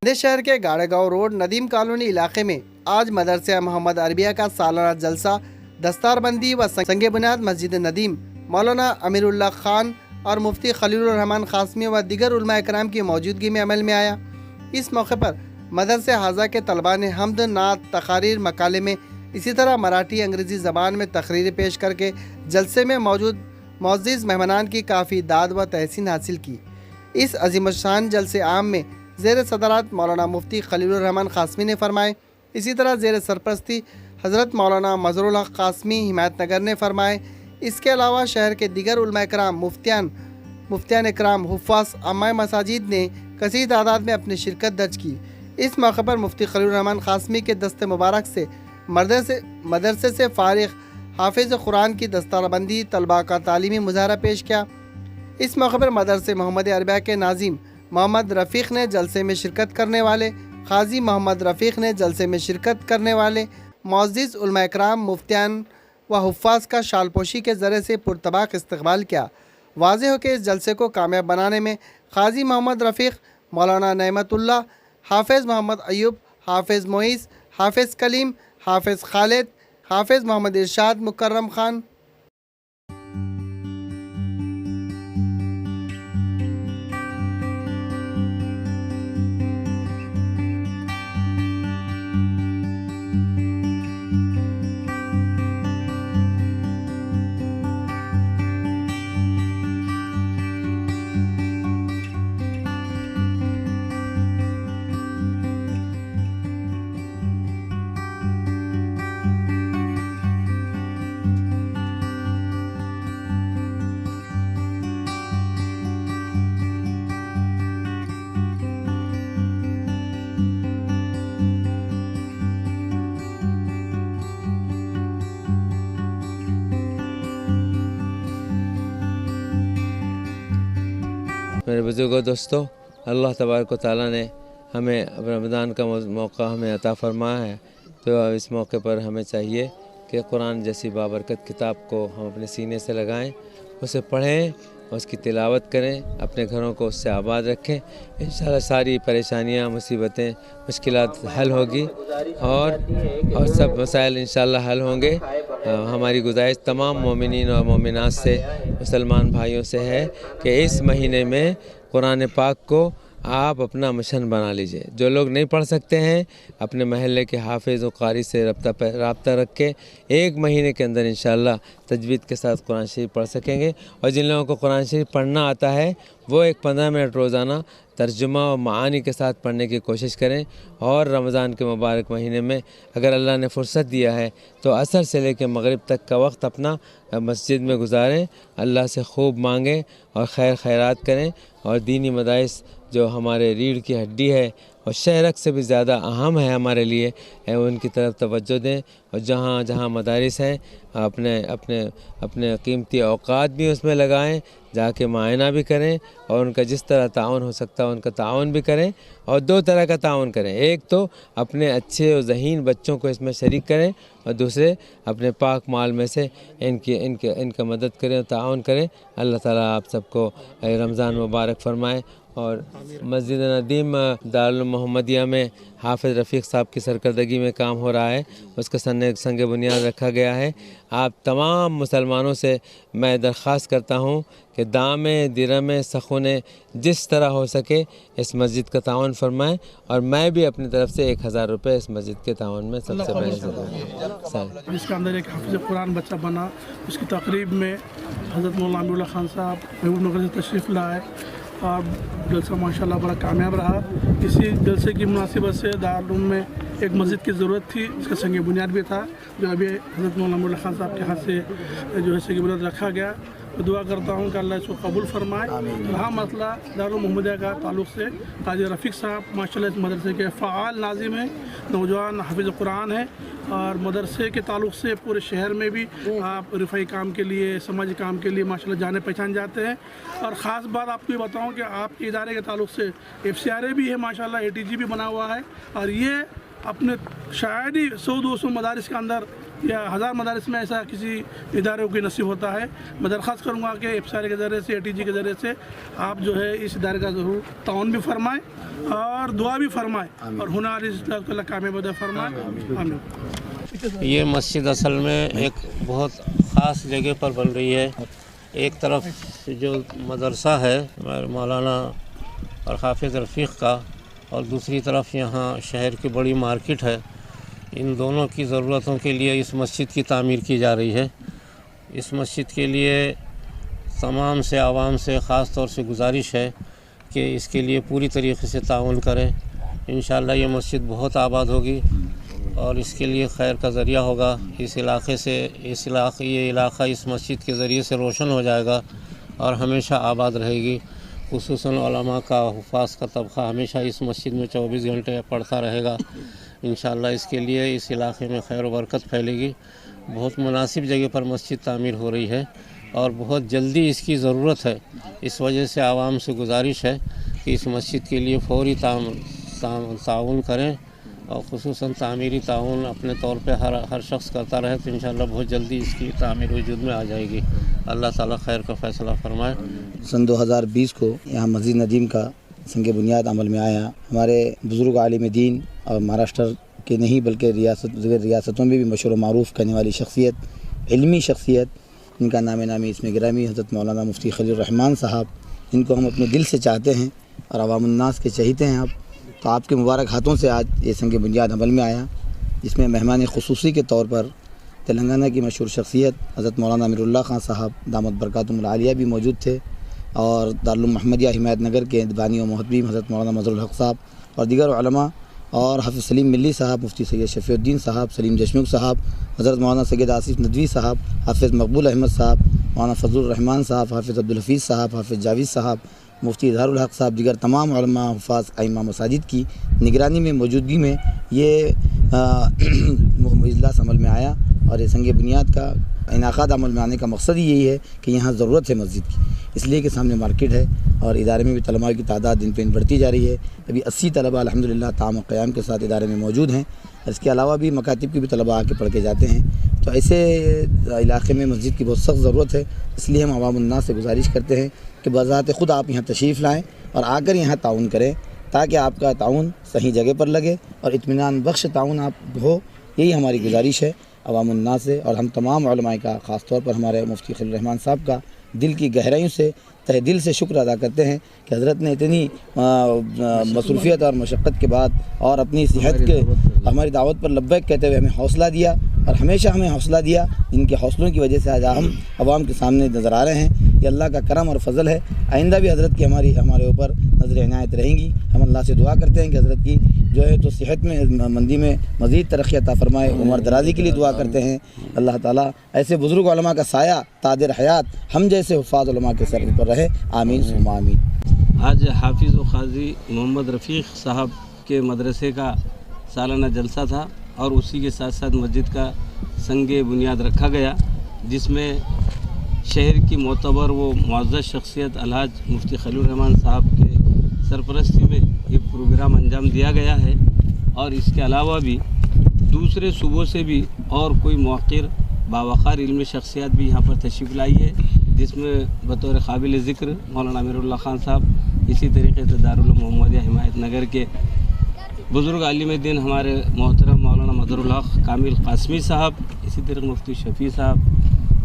نندے شہر کے گاڑے گاؤں روڈ ندیم کالونی علاقے میں آج مدرسہ محمد عربیہ کا سالانہ جلسہ دستار بندی و سنگ بنیاد مسجد ندیم مولانا امیر اللہ خان اور مفتی خلیل الرحمن قاسمی و دیگر علماء اکرام کی موجودگی میں عمل میں آیا۔ اس موقع پر مدرسہ حاضہ کے طلباء نے حمد، نعت، تقاریر، مکالمے، اسی طرح مراٹھی انگریزی زبان میں تقریریں پیش کر کے جلسے میں موجود معزز مہمانان کی کافی داد و تحسین حاصل کی۔ اس عظیم الشان جلسے عام میں زیر صدارت مولانا مفتی خلیل الرحمن قاسمی نے فرمائے، اسی طرح زیر سرپرستی حضرت مولانا مظہر الحق قاسمی ہمایت نگر نے فرمائے۔ اس کے علاوہ شہر کے دیگر علماء کرام، مفتیان اکرام، حفاظ، عامہ مساجد نے کثیر تعداد میں اپنی شرکت درج کی۔ اس موقع پر مفتی خلیل الرحمن قاسمی کے دست مبارک سے مدرسے سے فارغ حافظ قرآن کی دستار بندی طلباء کا تعلیمی مظاہرہ پیش کیا۔ اس موقع پر مدرسہ محمد عربیہ کے ناظم محمد رفیق نے جلسے میں شرکت کرنے والے قاضی محمد رفیق نے جلسے میں شرکت کرنے والے معزز علماء اکرام، مفتیان و حفاظ کا شال پوشی کے ذریعے سے پرتباق استقبال کیا۔ واضح ہو کہ اس جلسے کو کامیاب بنانے میں قاضی محمد رفیق، مولانا نعمت اللہ، حافظ محمد ایوب، حافظ معیز، حافظ کلیم، حافظ خالد، حافظ محمد ارشاد مکرم خان، میرے بزرگوں دوستوں، اللہ تبارک و تعالیٰ نے ہمیں رمضان کا موقع ہمیں عطا فرمایا ہے، تو اس موقع پر ہمیں چاہیے کہ قرآن جیسی بابرکت کتاب کو ہم اپنے سینے سے لگائیں، اسے پڑھیں، اس کی تلاوت کریں، اپنے گھروں کو اس سے آباد رکھیں۔ انشاءاللہ ساری پریشانیاں، مصیبتیں، مشکلات حل ہوگی اور سب مسائل انشاءاللہ حل ہوں گے۔ ہماری گزارش تمام مومنین اور مومنات سے، مسلمان بھائیوں سے ہے کہ اس مہینے میں قرآن پاک کو آپ اپنا مشن بنا لیجئے۔ جو لوگ نہیں پڑھ سکتے ہیں اپنے محلے کے حافظ و قاری سے رابطہ رکھ کے ایک مہینے کے اندر انشاءاللہ تجوید کے ساتھ قرآن شریف پڑھ سکیں گے، اور جن لوگوں کو قرآن شریف پڑھنا آتا ہے وہ ایک 15 منٹ روزانہ ترجمہ و معانی کے ساتھ پڑھنے کی کوشش کریں، اور رمضان کے مبارک مہینے میں اگر اللہ نے فرصت دیا ہے تو عصر سے لے کے مغرب تک کا وقت اپنا مسجد میں گزاریں، اللہ سے خوب مانگیں اور خیرات کریں، اور دینی مدارس جو ہمارے ریڑھ کی ہڈی ہے اور شہرک سے بھی زیادہ اہم ہے ہمارے لیے، ان کی طرف توجہ دیں، اور جہاں جہاں مدارس ہیں اپنے قیمتی اوقات بھی اس میں لگائیں، جا کے معائنہ بھی کریں، اور ان کا جس طرح تعاون ہو سکتا ہے ان کا تعاون بھی کریں، اور دو طرح کا تعاون کریں، ایک تو اپنے اچھے و ذہین بچوں کو اس میں شریک کریں، اور دوسرے اپنے پاک مال میں سے ان کا مدد کریں اور تعاون کریں۔ اللہ تعالیٰ آپ سب کو رمضان مبارک فرمائے۔ اور مسجد ندیم دارالمحمدیہ میں حافظ رفیق صاحب کی سرکردگی میں کام ہو رہا ہے، اس کا سنگ بنیاد رکھا گیا ہے۔ آپ تمام مسلمانوں سے میں درخواست کرتا ہوں کہ دامے درمے سخونے جس طرح ہو سکے اس مسجد کا تعاون فرمائیں، اور میں بھی اپنی طرف سے 1000 روپے اس مسجد کے تعاون میں سب سے پہلے جس کے اندر ایک حافظ قرآن بچہ بنا، اس کی تقریب میں حضرت مولانا امیر اللہ خان صاحب محبوب نگر سے تشریف لائے، اور جلسہ ماشاءاللہ بڑا کامیاب رہا۔ اسی جلسے کی مناسبت سے دارالعلوم میں ایک مسجد کی ضرورت تھی، اس کا سنگ بنیاد بھی تھا، جو ابھی حضرت مولانا امیر اللہ خان صاحب کے ہاتھ سے جو ہے سنگ بنیاد رکھا گیا۔ دعا کرتا ہوں کہ اللہ اس کو قبول فرمائے۔ رہا مسئلہ دارالمحمدیہ کا تعلق سے، قاضی رفیق صاحب ماشاءاللہ اس مدرسے کے فعال ناظم ہیں، نوجوان حافظ قرآن ہیں، اور مدرسے کے تعلق سے پورے شہر میں بھی آپ رفائی کام کے لیے، سماجی کام کے لیے ماشاءاللہ جانے پہچان جاتے ہیں۔ اور خاص بات آپ کو یہ بتاؤں کہ آپ کے ادارے کے تعلق سے FCRA بھی ہے ماشاءاللہ، ATG بھی بنا ہوا ہے، اور یہ اپنے شاید ہی 100-200 مدارس کے اندر या 1000 मदारिस में ऐसा किसी इदारे को नसीब होता है। मैं दरख्वास्त करूँगा कि एफसार के ज़रिए से, ATG के ज़रिए से आप जो है इस इदारे का ज़रूर ताउन भी फरमाएँ और दुआ भी फरमाएँ और हुनर इस कामयाब फरमाएँ। आमीन। ये मस्जिद असल में एक बहुत ख़ास जगह पर बन रही है। एक तरफ जो मदरसा है मौलाना और हाफिज़ रफ़ीक़ का, और दूसरी तरफ यहाँ शहर की बड़ी मार्केट है। इन दोनों की ज़रूरतों के लिए इस मस्जिद की तामीर की जा रही है। इस मस्जिद के लिए तमाम से आवाम से ख़ास तौर से गुजारिश है कि इसके लिए पूरी तरीके से ताउन करें। इंशाअल्लाह ये मस्जिद बहुत आबाद होगी और इसके लिए खैर का ज़रिया होगा। इस इलाके से ये इलाक़ा इस मस्जिद के ज़रिए से रोशन हो जाएगा और हमेशा आबाद रहेगी। खुसूसन उलमा का, हुफ़ाज़ का तबक़ा हमेशा इस मस्जिद में 24 घंटे पढ़ता रहेगा। इंशाअल्लाह इसके लिए इस इलाके में खैर व बरकत फैलेगी। बहुत मुनासिब जगह पर मस्जिद तामीर हो रही है और बहुत जल्दी इसकी ज़रूरत है। इस वजह से आवाम से गुजारिश है कि इस मस्जिद के लिए फ़ौरी ताउन करें और खुसूसन तामीरी ताउन अपने तौर पे हर शख्स करता रहे तो इंशाअल्लाह बहुत जल्दी इसकी तामीर वजूद में आ जाएगी। अल्लाह ताला खैर का फ़ैसला फरमाए। सन 2020 को यहाँ मस्जिद नदीम का संग बुनियाद अमल में आया। हमारे बुज़ुर्ग आलिम दीन और महाराष्ट्र के नहीं बल्कि रियासतों में भी मशहूर मारूफ़ करने वाली शख्सियत, इल्मी शख्सियत, इनका नामी इसमें गिरामी हज़रत मौलाना मुफ्ती खलील रहमान साहब, इनको हम अपने दिल से चाहते हैं और अवामुन्नास के चहीते हैं आप। तो आपके मुबारक हाथों से आज ये संग बुनियाद अमल में आया, जिसमें मेहमान ख़ुसूसी के तौर पर तेलंगाना की मशहूर शख्सियत हज़रत मौलाना अमीरुल्लाह खान साहब दामद बरकातुहुल आलिया भी मौजूद थे और दारुल उलूम मोहम्मदिया हिमायत नगर के बानी व मुहद्दिम हज़रत मौलाना मज़हरुल हक़ साहब और दीगर उलमा और हाफ़िज़ सलीम मिल्ली साहब, मुफ्ती सैयद शफ़ीउद्दीन साहब, सलीम जशमुख साहब, हज़रत मौलाना सैयद आसिफ नदवी साहब, हाफ़िज़ मकबूल अहमद साहब, मौलाना फजलुर रहमान साहब, हाफ़िज़ अब्दुल हफ़ीज़ साहब, हाफ़िज़ जावेद साहब, मुफ्ती इज़हारुल हक़ साहब, दीगर तमाम उलमा हुफ़ाज़ आइम्मा मसाजिद की निगरानी में मौजूदगी में ये इजलास अमल में आया। और ये संग बुनियाद का इनाक़ाद अमल में आने का मकसद ही यही है कि यहाँ ज़रूरत है मस्जिद की, इसलिए कि सामने मार्केट है और इदारे में भी तलबा की तादाद दिन पे दिन बढ़ती जा रही है। अभी 80 तलबा अल्हम्दुलिल्लाह ताम क़याम के साथ इदारे में मौजूद हैं। इसके अलावा भी मकातिब के भी तलबा आके पढ़ के जाते हैं। तो ऐसे इलाक़े में मस्जिद की बहुत सख्त ज़रूरत है, इसलिए हम अवामुन्नास से गुजारिश करते हैं कि बज़ात ख़ुद आप यहाँ तशरीफ़ लाएँ और आकर यहाँ ताउन करें, ताकि आपका ताउन सही जगह पर लगे और इत्मीनान बख्श ताउन आप हो। यही हमारी गुजारिश है अवामुन्नास से। और हम तमाम उलमाए का, ख़ास तौर पर हमारे मुफ्ती खलील रहमान साहब का दिल की गहराइयों से, तहे दिल से शुक्र अदा करते हैं कि हज़रत ने इतनी मसरूफ़ियत और मशक्क़त के बाद और अपनी सेहत के हमारी दावत पर लब्बैक कहते हुए हमें हौसला दिया और हमेशा हमें हौसला दिया। इनके हौसलों की वजह से आज हम अवाम के सामने नज़र आ रहे हैं। ये अल्लाह का करम और फजल है। आइंदा भी हज़रत की हमारे ऊपर नज़र इनायत रहेंगी। हम अल्लाह से दुआ करते हैं कि हज़रत की जो है तो सेहत में, मंदी में मज़ीद तरक्की अता फरमाए। उम्र दराज़ी के लिए दुआ करते हैं। अल्लाह ताला ऐसे बुज़ुर्ग उलमा का साया तादिर हयात हम जैसे हुफ़ाज़ उलमा के सर पर रहे। आमीन सुम्मा आमीन। आज हाफिज़ व क़ाज़ी मोहम्मद रफ़ीक़ साहब के मदरसे का सालाना जलसा था और उसी के साथ साथ मस्जिद का संग बुनियाद रखा गया, जिसमें शहर की मोतबर व मुअज़्ज़ज़ शख्सियत अलहाज मुफ्ती खलील रहमान साहब के सरपरस्ती में ये प्रोग्राम अंजाम दिया गया है। और इसके अलावा भी दूसरे सूबों से भी और कोई मौक़िर बावक़ार इल्मी शख्सियत भी यहाँ पर तशरीफ़ लाई है, जिसमें बतौर काबिल ज़िक्र मौलाना अमीरुल्लाह खान साहब, इसी तरीके से दारुल उलूम मोहम्मदिया हिमायत नगर के बुज़ुर्ग आलिम दीन हमारे मोहतरम मौलाना मज़हरुल हक़ कामिल क़ासमी साहब, इसी तरह मुफ्ती शफ़ी साहब,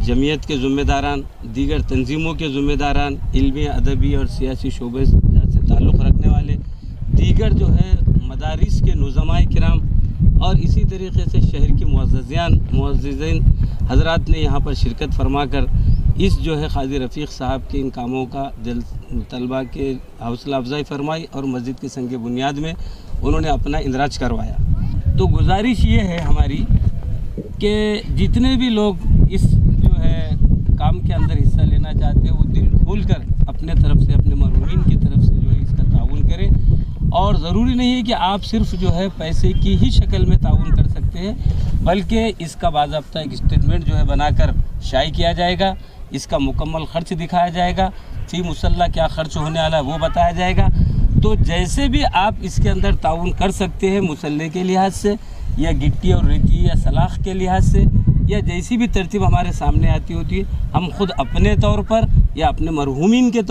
जमीयत के ज़िम्मेदारान, दीगर तंजीमों के ज़िम्मेदारान, इल्मी, अदबी और सियासी शोबे से ताल्लुक़ रखने वाले दीगर जो है मदारिस के नुज़माए किराम और इसी तरीके से शहर की मुअज़्ज़िज़ीन हज़रात ने यहाँ पर शिरकत फरमा कर इस जो है क़ाज़ी रफ़ीक़ साहब के इन कामों का तलबा के हौसला अफजाई फरमाई और मस्जिद के संग बुनियाद में उन्होंने अपना इंदराज करवाया। तो गुजारिश ये है हमारी कि जितने भी लोग इस जो है काम के अंदर हिस्सा लेना चाहते हैं वो दिल खोल कर अपने तरफ से, अपने मरहूमीन की तरफ से जो है इसका ताउन करें। और ज़रूरी नहीं है कि आप सिर्फ जो है पैसे की ही शक्ल में ताउन कर सकते हैं, बल्कि इसका बाज़ाब्ता एक स्टेटमेंट जो है बनाकर शाये किया जाएगा, इसका मुकम्मल ख़र्च दिखाया जाएगा, फ़ी मुसल्ला क्या ख़र्च होने वाला है वो बताया जाएगा। तो जैसे भी आप इसके अंदर ताउन कर सकते हैं मुसल्ले के लिहाज से या गिट्टी और रेती या सलाख के लिहाज से یا جیسی بھی ترتیب ہمارے سامنے آتی ہوتی ہے، ہم خود اپنے طور پر یا اپنے مرحومین کے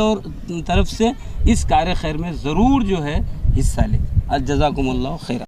طرف سے اس کار خیر میں ضرور جو ہے حصہ لیں۔ جزاکم اللہ خیرہ۔